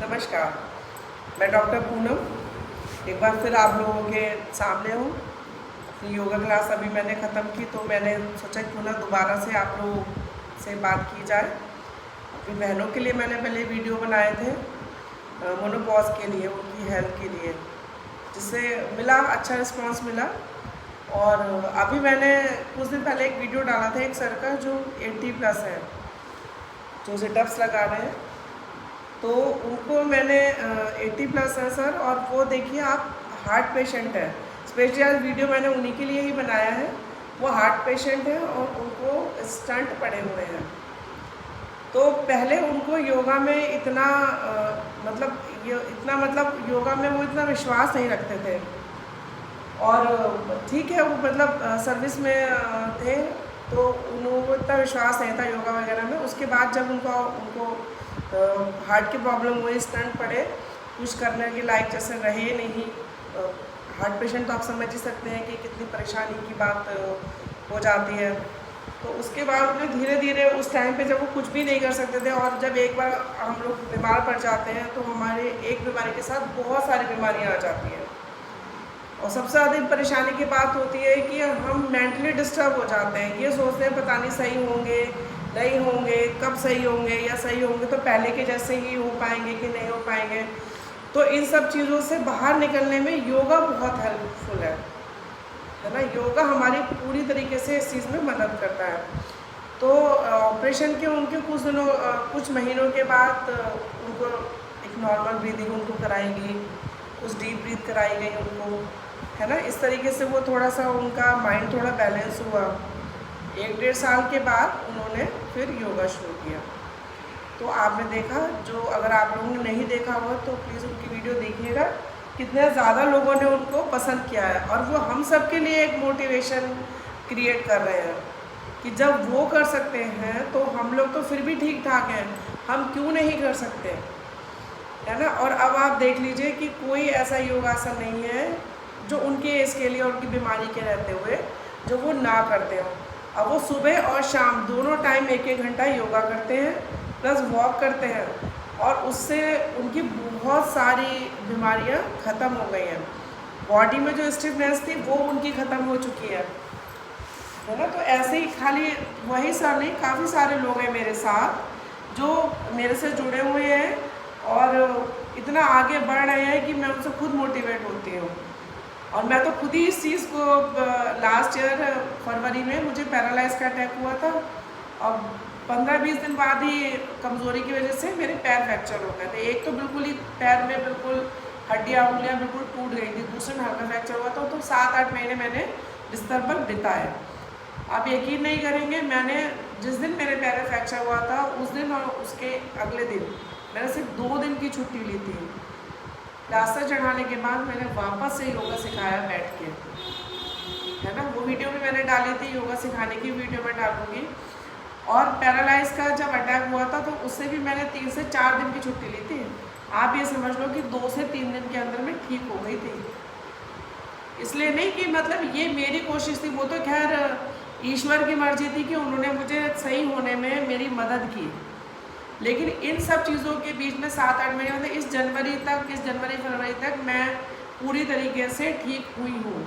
नमस्कार, मैं डॉक्टर पूनम एक बार फिर आप लोगों के सामने हूँ। अपनी योगा क्लास अभी मैंने ख़त्म की तो मैंने सोचा क्यों ना दोबारा से आप लोगों से बात की जाए। अपनी बहनों के लिए मैंने पहले वीडियो बनाए थे मोनोपॉज के लिए, उनकी हेल्थ के लिए, जिससे मिला अच्छा रिस्पांस मिला। और अभी मैंने कुछ दिन पहले एक वीडियो डाला था एक सर का जो 80+ है, जो सिटअप्स लगा रहे हैं, तो उनको मैंने 80+ है सर, और वो देखिए आप हार्ट पेशेंट है। स्पेशली आज वीडियो मैंने उन्हीं के लिए ही बनाया है। वो हार्ट पेशेंट है और उनको स्टंट पड़े हुए हैं। तो पहले उनको योगा में इतना योगा में वो इतना विश्वास नहीं रखते थे। और ठीक है, वो सर्विस में थे तो उनको इतना विश्वास नहीं था योगा वगैरह में। उसके बाद जब उनको हार्ट की प्रॉब्लम हुई, स्टंट पड़े, कुछ करने के लायक जैसे रहे नहीं। हार्ट पेशेंट तो आप समझ ही सकते हैं कि कितनी परेशानी की बात हो जाती है। तो उसके बाद उन्हें धीरे धीरे उस टाइम पे जब वो कुछ भी नहीं कर सकते थे, और जब एक बार हम लोग बीमार पड़ जाते हैं तो हमारे एक बीमारी के साथ बहुत सारी बीमारियां आ जाती हैं। और सबसे ज़्यादा परेशानी की बात होती है कि हम मेंटली डिस्टर्ब हो जाते हैं। ये सोचते हैं पता नहीं सही होंगे नहीं होंगे, कब सही होंगे, या सही होंगे तो पहले के जैसे ही हो पाएंगे कि नहीं हो पाएंगे। तो इन सब चीज़ों से बाहर निकलने में योगा बहुत हेल्पफुल है ना। योगा हमारी पूरी तरीके से इस चीज़ में मदद करता है। तो ऑपरेशन के उनके कुछ महीनों के बाद उनको एक नॉर्मल ब्रीदिंग उनको कराएंगी, कुछ डीप ब्रीथ कराई गई उनको, है ना। इस तरीके से वो थोड़ा सा उनका माइंड थोड़ा बैलेंस हुआ। 1-1.5 साल के बाद उन्होंने फिर योगा शुरू किया। तो आपने देखा, जो अगर आप लोगों ने नहीं देखा हुआ तो प्लीज़ उनकी वीडियो देखिएगा। कितने ज़्यादा लोगों ने उनको पसंद किया है, और वो हम सब के लिए एक मोटिवेशन क्रिएट कर रहे हैं कि जब वो कर सकते हैं तो हम लोग तो फिर भी ठीक ठाक हैं, हम क्यों नहीं कर सकते, है ना। और अब आप देख लीजिए कि कोई ऐसा योगासन नहीं है जो उनके एज के लिए, उनकी बीमारी के रहते हुए, जो वो ना करते हो। अब वो सुबह और शाम दोनों टाइम 1-1 घंटा योगा करते हैं, प्लस वॉक करते हैं, और उससे उनकी बहुत सारी बीमारियां ख़त्म हो गई हैं। बॉडी में जो स्टिफनेस थी वो उनकी ख़त्म हो चुकी है ना। तो ऐसे ही खाली वही सर नहीं, काफ़ी सारे लोग हैं मेरे साथ जो मेरे से जुड़े हुए हैं और इतना आगे बढ़ रहे हैं कि मैं उनसे खुद मोटिवेट होती हूँ। और मैं तो खुद ही इस चीज़ को लास्ट ईयर फरवरी में मुझे पैरालाइज का अटैक हुआ था, और 15-20 दिन बाद ही कमज़ोरी की वजह से मेरे पैर फ्रैक्चर हो गए थे। एक तो बिल्कुल ही पैर में बिल्कुल हड्डियाँ उंगलियाँ बिल्कुल टूट गई थी, दूसरे में हल्का फ्रैक्चर हुआ था। तो 7-8 महीने मैंने बिस्तर पर बिताए। आप यकीन नहीं करेंगे, मैंने जिस दिन मेरे पैर में फ्रैक्चर हुआ था उस दिन और उसके अगले दिन मैंने सिर्फ 2 दिन की छुट्टी ली थी। प्लास्टर चढ़ाने के बाद मैंने वापस से योगा सिखाया बैठ के, है ना। वो वीडियो भी मैंने डाली थी, योगा सिखाने की वीडियो मैं डालूँगी। और पैरालाइज का जब अटैक हुआ था तो उससे भी मैंने 3 से 4 दिन की छुट्टी ली थी। आप ये समझ लो कि 2 से 3 दिन के अंदर मैं ठीक हो गई थी। इसलिए नहीं कि ये मेरी कोशिश थी, वो तो खैर ईश्वर की मर्जी थी कि उन्होंने मुझे सही होने में मेरी मदद की। लेकिन इन सब चीज़ों के बीच में 7-8 महीने इस जनवरी फरवरी तक मैं पूरी तरीके से ठीक हुई हूँ।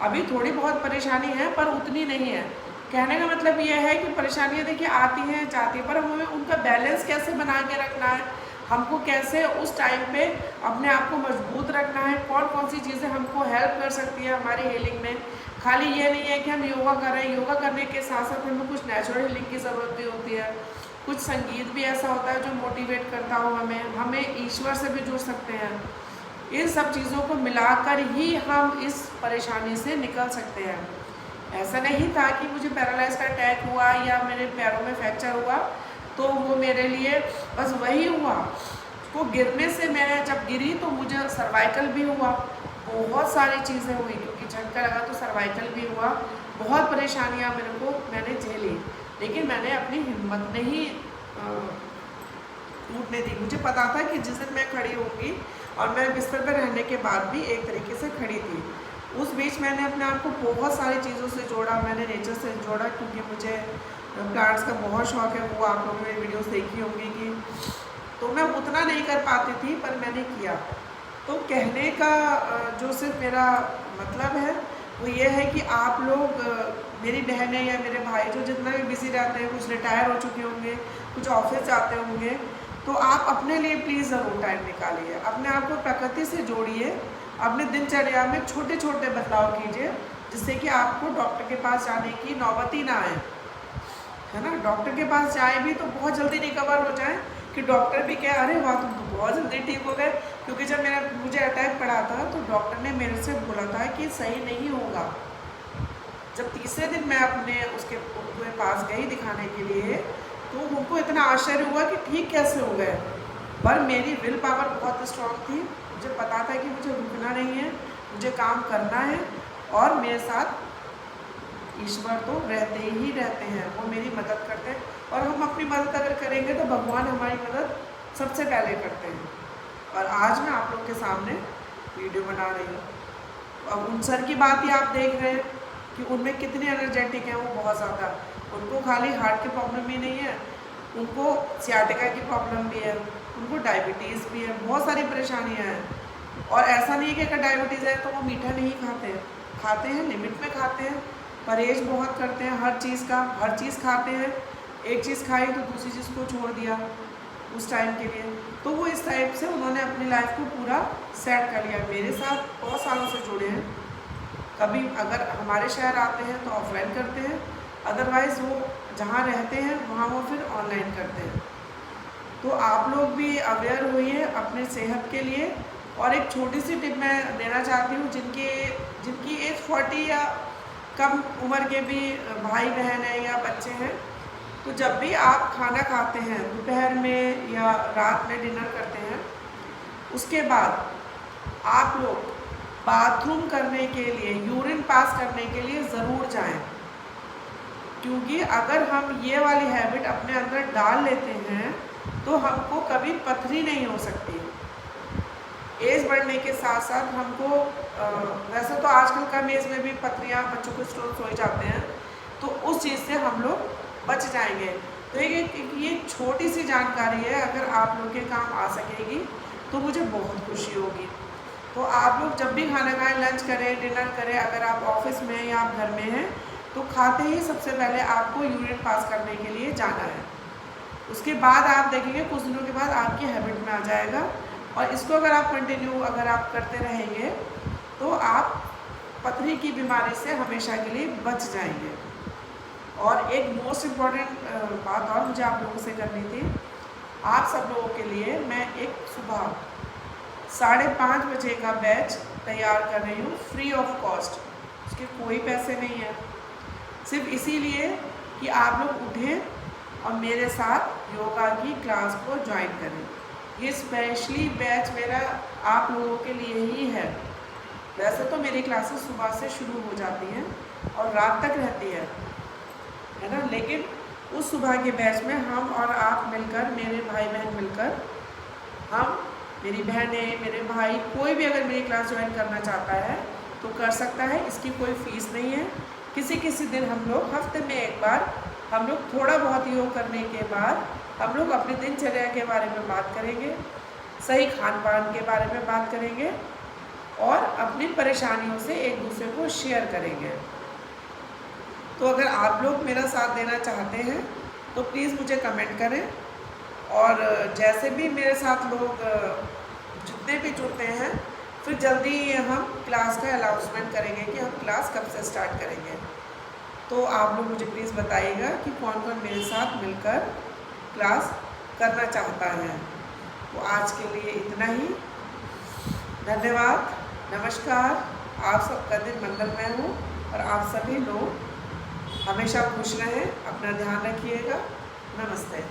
अभी थोड़ी बहुत परेशानी है पर उतनी नहीं है। कहने का मतलब यह है कि परेशानियाँ देखिए आती हैं जाती हैं, पर हमें उनका बैलेंस कैसे बना के रखना है, हमको कैसे उस टाइम पे अपने आप को मजबूत रखना है, कौन कौन सी चीज़ें हमको हेल्प कर सकती है हमारी हीलिंग में। खाली ये नहीं है कि हम योगा कर रहे हैं, योगा करने के साथ साथ हमें कुछ नेचुरल हीलिंग की ज़रूरत भी होती है। कुछ संगीत भी ऐसा होता है जो मोटिवेट करता हो हमें ईश्वर से भी जुड़ सकते हैं। इन सब चीज़ों को मिलाकर ही हम इस परेशानी से निकल सकते हैं। ऐसा नहीं था कि मुझे पैरालाइज का अटैक हुआ या मेरे पैरों में फ्रैक्चर हुआ तो वो मेरे लिए बस वही हुआ। वो गिरने से मैं जब गिरी तो मुझे सर्वाइकल भी हुआ, बहुत सारी चीज़ें हुई, क्योंकि झटका लगा तो सर्वाइकल भी हुआ। बहुत परेशानियाँ मैंने झेली, लेकिन मैंने अपनी हिम्मत नहीं टूटने दी। मुझे पता था कि जिस दिन मैं खड़ी होंगी, और मैं बिस्तर पर रहने के बाद भी एक तरीके से खड़ी थी। उस बीच मैंने अपने आप को बहुत सारी चीज़ों से जोड़ा, मैंने नेचर से जोड़ा, क्योंकि मुझे प्लांट्स का बहुत शौक है। वो आप लोगों ने वीडियोस देखी होंगी कि तो मैं उतना नहीं कर पाती थी, पर मैंने किया। तो कहने का जो सिर्फ मेरा मतलब है वो ये है कि आप लोग, मेरी बहनें या मेरे भाई जो जितना भी बिज़ी रहते हैं, कुछ रिटायर हो चुके होंगे, कुछ ऑफिस जाते होंगे, तो आप अपने लिए प्लीज़ ज़रूर टाइम निकालिए, अपने आप को प्रकृति से जोड़िए, अपने दिनचर्या में छोटे छोटे बदलाव कीजिए, जिससे कि आपको डॉक्टर के पास जाने की नौबत ही ना आए, है ना। डॉक्टर के पास जाए भी तो बहुत जल्दी रिकवर हो जाए, कि डॉक्टर भी कहे अरे वाह तुम तो बहुत जल्दी ठीक हो गए। क्योंकि जब मुझे अटैक पड़ा था तो डॉक्टर ने मेरे से बोला था कि सही नहीं होगा। जब तीसरे दिन मैं उसके पास गई दिखाने के लिए, तो उनको इतना आश्चर्य हुआ कि ठीक कैसे हो गए। पर मेरी विल पावर बहुत स्ट्रांग थी, मुझे पता था कि मुझे रुकना नहीं है, मुझे काम करना है, और मेरे साथ ईश्वर तो रहते ही रहते हैं, वो मेरी मदद करते हैं। और हम अपनी मदद अगर करेंगे तो भगवान हमारी मदद सबसे पहले करते हैं। और आज मैं आप लोग के सामने वीडियो बना रही हूँ। अब उन सर की बात ही आप देख रहे हैं कि उनमें कितने एनर्जेटिक हैं, वो बहुत ज़्यादा। उनको खाली हार्ट की प्रॉब्लम ही नहीं है, उनको सियाटिका की प्रॉब्लम भी है, उनको डायबिटीज़ भी है, बहुत सारी परेशानियाँ हैं। और ऐसा नहीं है कि अगर डायबिटीज़ है तो वो मीठा नहीं खाते हैं, लिमिट में खाते हैं, परहेज बहुत करते हैं, हर चीज़ खाते हैं। एक चीज़ खाई तो दूसरी चीज़ को छोड़ दिया उस टाइम के लिए। तो वो इस टाइप से उन्होंने अपनी लाइफ को पूरा सेट कर लिया। मेरे साथ बहुत सालों से जुड़े हैं, कभी अगर हमारे शहर आते हैं तो ऑफलाइन करते हैं, अदरवाइज़ वो जहाँ रहते हैं वहाँ वो फिर ऑनलाइन करते हैं। तो आप लोग भी अवेयर होइए अपने सेहत के लिए। और एक छोटी सी टिप मैं देना चाहती हूँ, जिनकी एज 40 या कम उम्र के भी भाई बहन हैं या बच्चे हैं, तो जब भी आप खाना खाते हैं, दोपहर में या रात में डिनर करते हैं, उसके बाद आप लोग बाथरूम करने के लिए, यूरिन पास करने के लिए ज़रूर जाएं। क्योंकि अगर हम ये वाली हैबिट अपने अंदर डाल लेते हैं तो हमको कभी पथरी नहीं हो सकती। एज बढ़ने के साथ साथ हमको वैसे तो आजकल कम एज में भी पथरियाँ, बच्चों को स्ट्रोक हो जाते हैं, तो उस चीज़ से हम लोग बच जाएंगे। तो ये छोटी सी जानकारी है, अगर आप लोग के काम आ सकेगी तो मुझे बहुत खुशी होगी। तो आप लोग जब भी खाना खाएं, लंच करें, डिनर करें, अगर आप ऑफिस में या आप घर में हैं, तो खाते ही सबसे पहले आपको यूरिन पास करने के लिए जाना है। उसके बाद आप देखेंगे कुछ दिनों के बाद आपकी हैबिट में आ जाएगा। और इसको अगर आप कंटिन्यू अगर आप करते रहेंगे तो आप पथरी की बीमारी से हमेशा के लिए बच जाएंगे। और एक मोस्ट इम्पॉर्टेंट बात और मुझे आप लोगों से करनी थी, आप सब लोगों के लिए मैं एक सुबह 5:30 बजे का बैच तैयार कर रही हूँ, फ्री ऑफ कॉस्ट। उसके कोई पैसे नहीं है, सिर्फ इसीलिए कि आप लोग उठें और मेरे साथ योगा की क्लास को ज्वाइन करें। ये स्पेशली बैच मेरा आप लोगों के लिए ही है। वैसे तो मेरी क्लासेस सुबह से शुरू हो जाती हैं और रात तक रहती है ना, लेकिन उस सुबह के बैच में हम और आप मिलकर, मेरे भाई बहन मिलकर, हम, मेरी बहनें, मेरे भाई, कोई भी अगर मेरी क्लास ज्वाइन करना चाहता है तो कर सकता है। इसकी कोई फ़ीस नहीं है। किसी दिन हम लोग हफ्ते में एक बार हम लोग थोड़ा बहुत योग करने के बाद हम लोग अपनी दिनचर्या के बारे में बात करेंगे, सही खान पान के बारे में बात करेंगे और अपनी परेशानियों से एक दूसरे को शेयर करेंगे। तो अगर आप लोग मेरा साथ देना चाहते हैं तो प्लीज़ मुझे कमेंट करें। और जैसे भी मेरे साथ लोग जितने भी जुड़ते हैं, फिर जल्दी हम क्लास का अनाउंसमेंट करेंगे कि हम क्लास कब से स्टार्ट करेंगे। तो आप लोग मुझे प्लीज़ बताइएगा कि कौन कौन मेरे साथ मिलकर क्लास करना चाहता है। तो आज के लिए इतना ही। धन्यवाद, नमस्कार। आप सबका दिन मंगलमय हो और आप सभी लोग हमेशा खुश रहें। अपना ध्यान रखिएगा। नमस्ते।